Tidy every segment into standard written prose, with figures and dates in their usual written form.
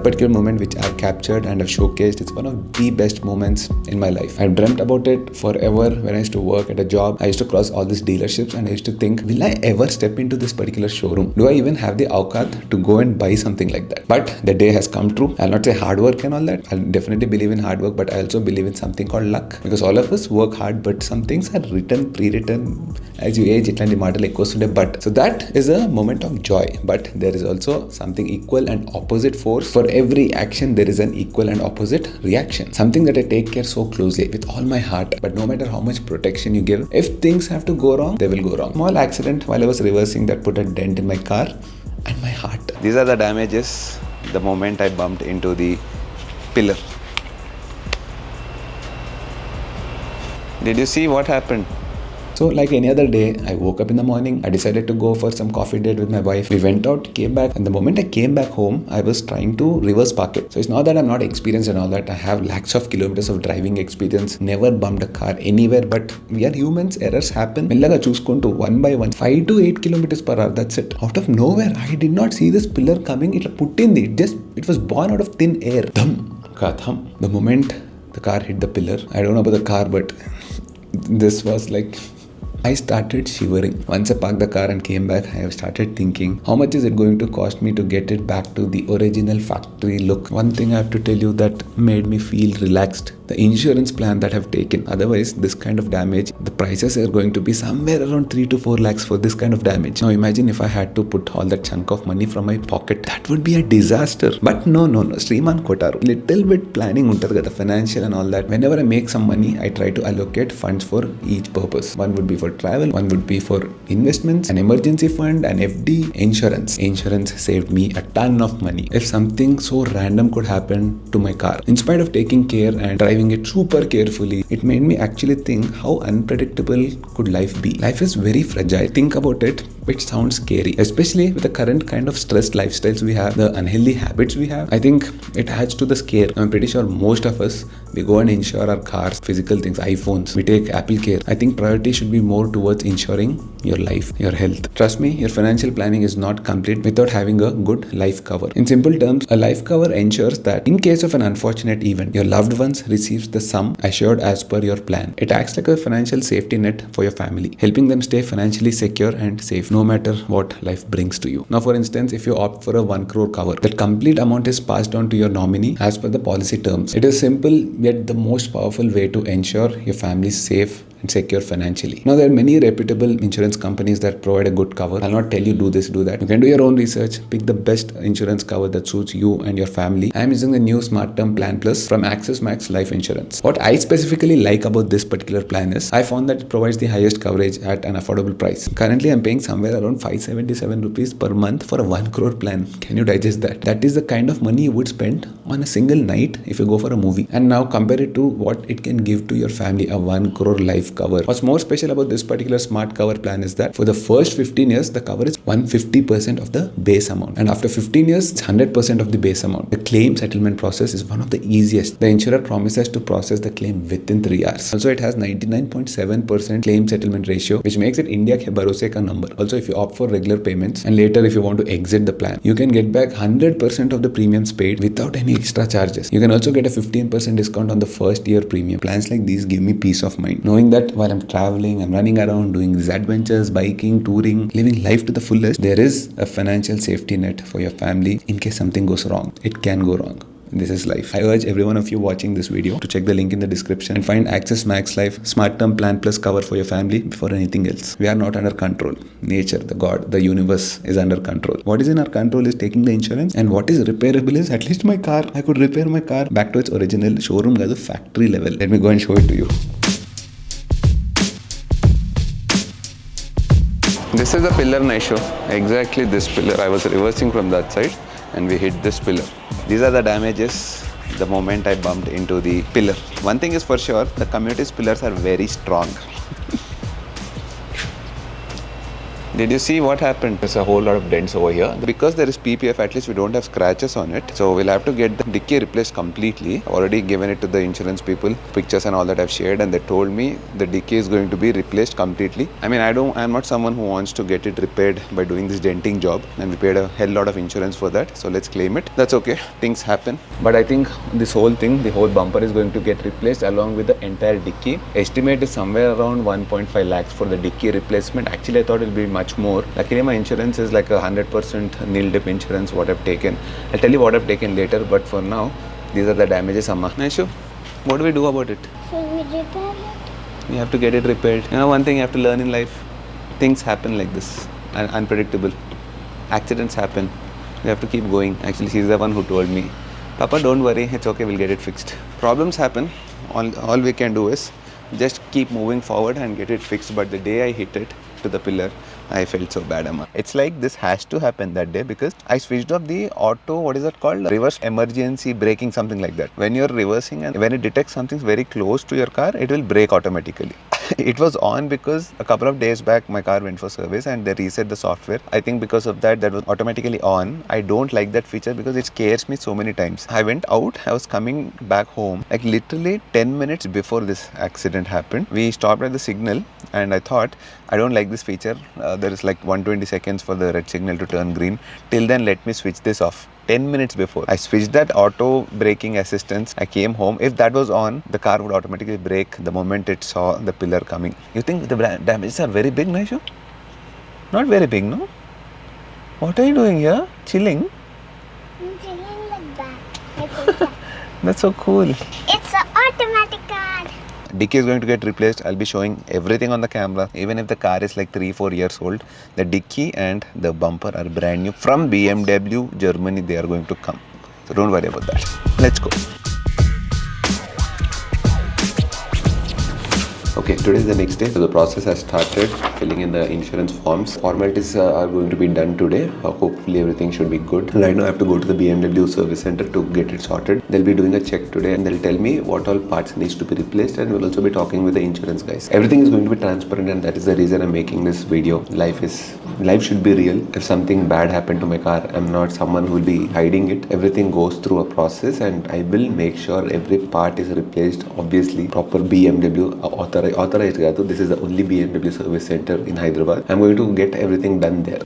That particular moment which I've captured and I've showcased, it's one of the best moments in my life. I've dreamt about it forever. When I used to work at a job, I used to cross all these dealerships and I used to think, will I ever step into this particular showroom? Do I even have the awqat to go and buy something like that? But the day has come true. I'll not say hard work and all that. I'll definitely believe in hard work, but I also believe in something called luck. Because all of us work hard, but some things are written, pre-written. As you age, itlanti maatalu ekku vastundi. But so that is a moment of joy. But there is also something equal and opposite force. For every action, there is an equal and opposite reaction. Something that I take care so closely with all my heart. But no matter how much protection you give, if things have to go wrong, they will go wrong. Small accident while I was reversing that put a dent in my car and my heart. These are the damages the moment I bumped into the pillar. Did you see what happened? So like any other day, I woke up in the morning, I decided to go for some coffee date with my wife. We went out, came back, and the moment I came back home, I was trying to reverse park it. So it's not that I'm not experienced and all that. I have lakhs of kilometers of driving experience, never bumped a car anywhere, but we are humans, errors happen. Mellaga chooskuntu one by one, 5 to 8 kilometers per hour, that's it. Out of nowhere, I did not see this pillar coming. It put in it was born out of thin air. Dham, katham. The moment the car hit the pillar, I don't know about the car, but this was like, I started shivering. Once I parked the car and came back, I have started thinking, how much is it going to cost me to get it back to the original factory look? One thing I have to tell you that made me feel relaxed. The insurance plan that I've taken. Otherwise, this kind of damage, the prices are going to be somewhere around 3 to 4 lakhs for this kind of damage. Now imagine if I had to put all that chunk of money from my pocket. That would be a disaster. But no. Sriman, Kotaru. Little bit planning untadi kada, financial and all that. Whenever I make some money, I try to allocate funds for each purpose. One would be for travel, one would be for investments, an emergency fund, an FD, insurance. Insurance saved me a ton of money. If something so random could happen to my car, in spite of taking care and driving it super carefully, it made me actually think how unpredictable could life be. Life is very fragile. Think about it. It sounds scary, especially with the current kind of stressed lifestyles we have, the unhealthy habits we have. I think it adds to the scare. I'm pretty sure most of us, we go and insure our cars, physical things, iPhones. We take Apple Care. I think priority should be more towards ensuring your life, your health. Trust me, your financial planning is not complete without having a good life cover. In simple terms, a life cover ensures that in case of an unfortunate event, your loved ones receives the sum assured as per your plan. It acts like a financial safety net for your family, helping them stay financially secure and safe no matter what life brings to you. Now, for instance, if you opt for a 1 crore cover, that complete amount is passed on to your nominee as per the policy terms. It is simple yet the most powerful way to ensure your family is safe and secure financially. Now, there are many reputable insurance companies that provide a good cover. I'll not tell you do this, do that. You can do your own research, pick the best insurance cover that suits you and your family. I am using the new Smart Term Plan Plus from Axis Max Life Insurance. What I specifically like about this particular plan is I found that it provides the highest coverage at an affordable price. Currently, I'm paying somewhere around 577 rupees per month for a 1 crore plan. Can you digest that? That is the kind of money you would spend on a single night if you go for a movie. And now compare it to what it can give to your family, a 1 crore life cover. What's more special about this particular smart cover plan is that for the first 15 years, the cover is 150% of the base amount. And after 15 years, it's 100% of the base amount. The claim settlement process is one of the easiest. The insurer promises to process the claim within 3 hours. Also, it has 99.7% claim settlement ratio, which makes it India ke bharose ka number. Also, if you opt for regular payments and later if you want to exit the plan, you can get back 100% of the premiums paid without any extra charges. You can also get a 15% discount on the first year premium. Plans like these give me peace of mind, knowing that while I'm traveling, I'm running around, doing these adventures, biking, touring, living life to the fullest, there is a financial safety net for your family in case something goes wrong. It can go wrong. This is life. I urge every one of you watching this video to check the link in the description and find Axis Max Life Smart Term Plan Plus cover for your family before anything else. We are not under control. Nature, the God, the universe is under control. What is in our control is taking the insurance, and what is repairable is at least my car. I could repair my car back to its original showroom at the factory level. Let me go and show it to you. This is the pillar Naisho. Exactly this pillar. I was reversing from that side and we hit this pillar. These are the damages the moment I bumped into the pillar. One thing is for sure, the community's pillars are very strong. Did you see what happened? There's a whole lot of dents over here. Because there is PPF, at least we don't have scratches on it. So we'll have to get the dicky replaced completely. I've already given it to the insurance people. Pictures and all that I've shared, and they told me the dicky is going to be replaced completely. I mean, I'm not someone who wants to get it repaired by doing this denting job. And we paid a hell lot of insurance for that. So let's claim it. That's okay. Things happen. But I think this whole thing, the whole bumper is going to get replaced along with the entire dicky. Estimate is somewhere around 1.5 lakhs for the dicky replacement. Actually, I thought it will be much more. Luckily, my insurance is like 100% nil dip insurance what I've taken. I'll tell you what I've taken later, but for now, these are the damages, Amma. Naishu, what do we do about it? So we repair it? We have to get it repaired. You know, one thing you have to learn in life, things happen like this, and unpredictable. Accidents happen. We have to keep going. Actually, she's the one who told me, Papa, don't worry, it's okay, we'll get it fixed. Problems happen. All we can do is just keep moving forward and get it fixed. But the day I hit it to the pillar, I felt so bad, Amma. It's like this has to happen that day because I switched off the auto, what is that called? Reverse emergency braking, something like that. When you're reversing and when it detects something very close to your car, it will brake automatically. It was on because a couple of days back my car went for service and they reset the software. I think because of that was automatically on. I don't like that feature because it scares me so many times. I went out, I was coming back home like literally 10 minutes before this accident happened. We stopped at the signal and I thought, I don't like this feature. There is like 120 seconds for the red signal to turn green. Till then, let me switch this off. 10 minutes before I switched that auto braking assistance, I came home. If that was on, the car would automatically brake the moment it saw the pillar coming. You think the damages are very big, Naishu? Not very big, no? What are you doing here? Chilling? I'm chilling like that. Like that. That's so cool. It's an automatic car. Dicky is going to get replaced. I'll be showing everything on the camera. Even if the car is like 3-4 years old, the dicky and the bumper are brand new. From BMW, Germany, they are going to come. So don't worry about that. Let's go. Okay, today is the next day. So the process has started, filling in the insurance forms. Formalities are going to be done today. Hopefully everything should be good. Right now I have to go to the BMW service center to get it sorted. They'll be doing a check today and they'll tell me what all parts needs to be replaced, and we'll also be talking with the insurance guys. Everything is going to be transparent, and that is the reason I'm making this video. Life should be real. If something bad happened to my car, I'm not someone who will be hiding it. Everything goes through a process and I will make sure every part is replaced. Obviously, proper BMW authorized. This is the only BMW service center in Hyderabad. I'm going to get everything done there.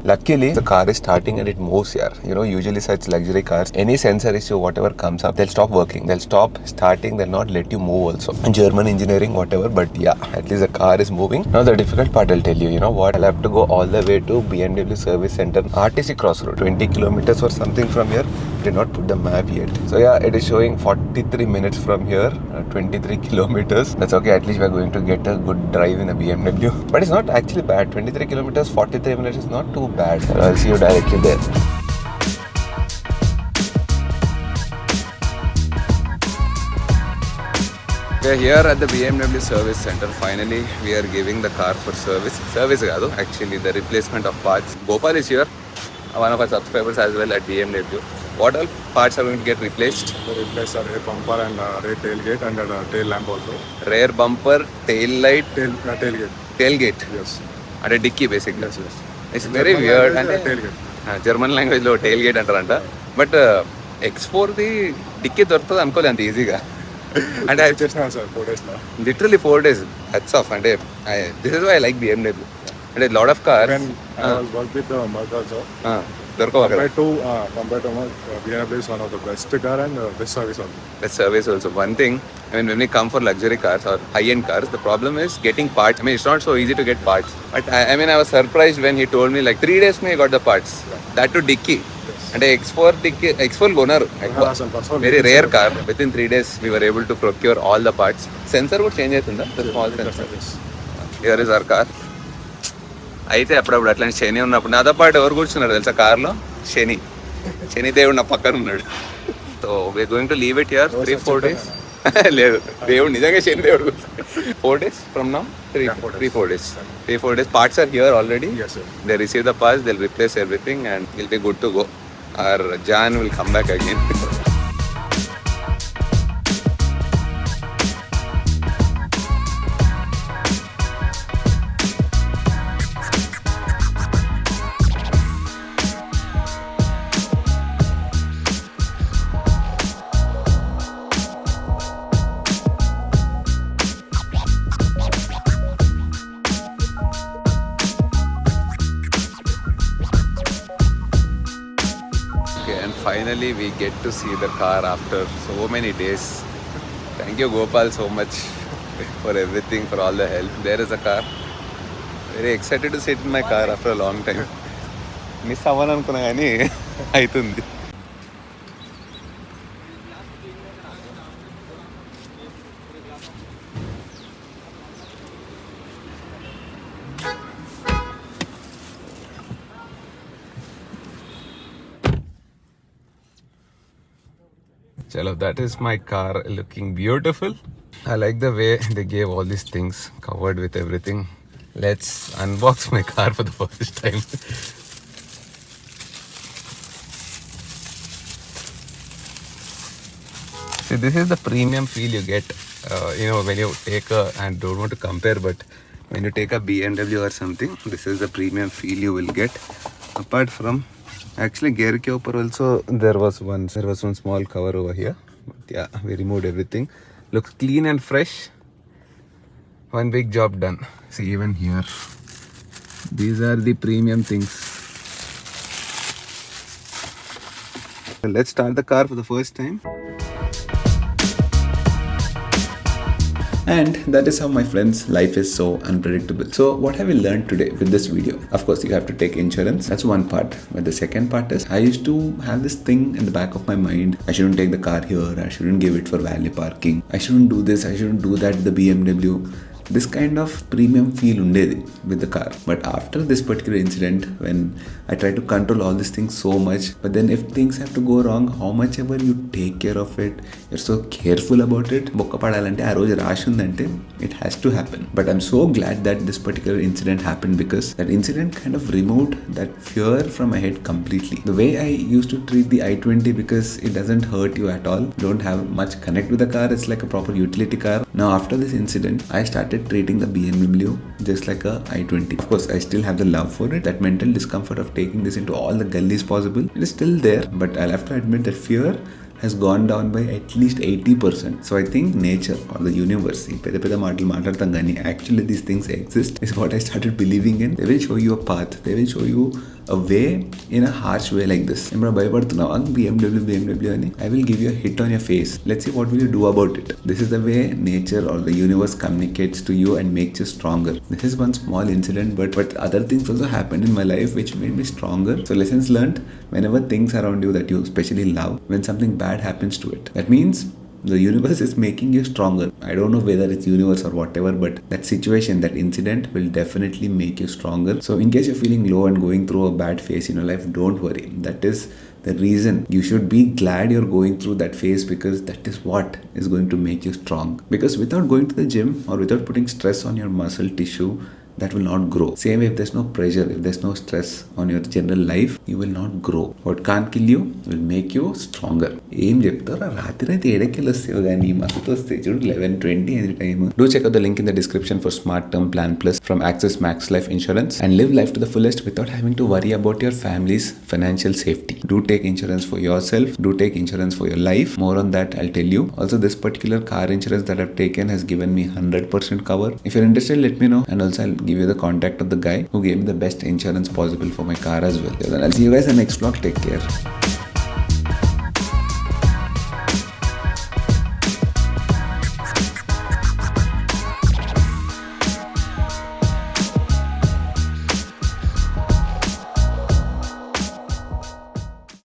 Luckily, the car is starting and it moves here. You know, usually such luxury cars, any sensor issue, whatever comes up, they'll stop working. They'll stop starting. They'll not let you move also. German engineering, whatever. But yeah, at least the car is moving. Now the difficult part, I'll tell you. You know what? I'll have to go all the way to BMW service center, RTC Crossroad. 20 kilometers or something from here. Did not put the map yet. So yeah, it is showing 43 minutes from here. 23 kilometers. That's okay. At least we're going to get a good drive in a BMW. But it's not actually bad. 23 kilometers, 43 minutes is not too bad. I'll see you directly there. We are here at the BMW service center. Finally, we are giving the car for service. Service actually the replacement of parts. Gopal is here, one of our subscribers as well at BMW. What all parts are going to get replaced? The replace are rear bumper and rear tailgate and tail lamp also. Rear bumper, tail light, Tailgate. Tailgate. Yes. And a dicky basically. Yes, yes. It's very weird. And Tailgate. German language lo tailgate antaranta. But X4 the dicky dortadu anukoladu anta easy ga. And I just now, sir, 4 days now. Literally 4 days. Hats off. And this is why I like BMW. And a lot of cars. When I was worked with the Merc also, compared to Merc, BMW is one of the best car and best service also. Best service also. One thing, I mean, when we come for luxury cars or high-end cars, the problem is getting parts. I mean, it's not so easy to get parts. But I was surprised when he told me like 3 days he got the parts. That to dicky. And X4 gonaru. Very rare car. Within 3 days, we were able to procure all the parts. Sensor would change it in the small sensor. Here is our car. అయితే అప్పుడప్పుడు అట్లాంటి శని ఉన్నప్పుడు నాతో పాటు ఎవరు కూర్చున్నారు తెలుసా కార్లో శని దేవుడు నా పక్కన ఉన్నాడు. So we are going to leave it here 3-4 days. లేదు దేవుడు నిజంగా శని దేవుడు 4 days from now 3-4 days. 3-4 days parts are here already. Yes, sir. They receive the parts, they'll replace everything and we'll be good to go. Our Jan will come back again. finally we get to see the car after so many days. Thank you Gopal so much for everything, for all the help. There is a car. Very excited to sit in my car after a long time. Miss అవ్వను అనుకున్నా కానీ అవుతుంది. Chalo, that is my car looking beautiful. I like the way they gave all these things covered with everything. Let's unbox my car for the first time. See, this is the premium feel you get, when you take and don't want to compare, but when you take a BMW or something, this is the premium feel you will get. Apart from, actually, gear ke upar also there was one small cover over here. But yeah, we removed everything. Looks clean and fresh. One big job done. See, even here, these are the premium things. So let's start the car for the first time. And that is how, my friends, life is so unpredictable. So what have we learned today with this video? Of course, you have to take insurance. That's one part. But the second part is, I used to have this thing in the back of my mind. I shouldn't take the car here. I shouldn't give it for valet parking. I shouldn't do this. I shouldn't do that. The BMW. This kind of premium feel undedi with the car. But after this particular incident, when I try to control all these things so much, but then if things have to go wrong, how much ever you take care of it, you're so careful about it, bokka padalante aa roju rash undante, it has to happen. But I'm so glad that this particular incident happened, because that incident kind of removed that fear from my head completely. The way I used to treat the i20, because it doesn't hurt you at all, don't have much connect with the car, it's like a proper utility car. Now after this incident, I started treating the BMW just like a i20. Of course, I still have the love for it. That mental discomfort of taking this into all the gullies possible, it is still there. But I'll have to admit that fear has gone down by at least 80%. So I think nature or the universe, actually these things exist, is what I started believing in. They will show you a path. They will show you a way in a harsh way like this. BMW ani, I will give you a hit on your face. Let's see what will you do about it. This is the way nature or the universe communicates to you and makes you stronger. This is one small incident, but other things also happened in my life which made me stronger. So lessons learned: whenever things around you that you especially love, when something bad happens to it, that means the universe is making you stronger. I don't know whether it's universe or whatever, but that situation, that incident will definitely make you stronger. So in case you're feeling low and going through a bad phase in your life, don't worry. That is the reason you should be glad you're going through that phase, because that is what is going to make you strong. Because without going to the gym or without putting stress on your muscle tissue, that will not grow. Same way, if there's no pressure, if there's no stress on your general life, you will not grow. What can't kill you will make you stronger. ఏం చెప్తారా? రాత్రి అయితే ఏడకెళ్ళి వస్తావు కానీ మస్తు వస్తాయి చూడు. 11:20 any time. Do check out the link in the description for Smart Term Plan Plus from Access Max Life Insurance, and live life to the fullest without having to worry about your family's financial safety. Do take insurance for yourself. Do take insurance for your life. More on that I'll tell you. Also, this particular car insurance that I've taken has given me 100% cover. If you're interested, let me know, and also I'll give you the contact of the guy who gave me the best insurance possible for my car as well. Then I'll see you guys in the next vlog. Take care.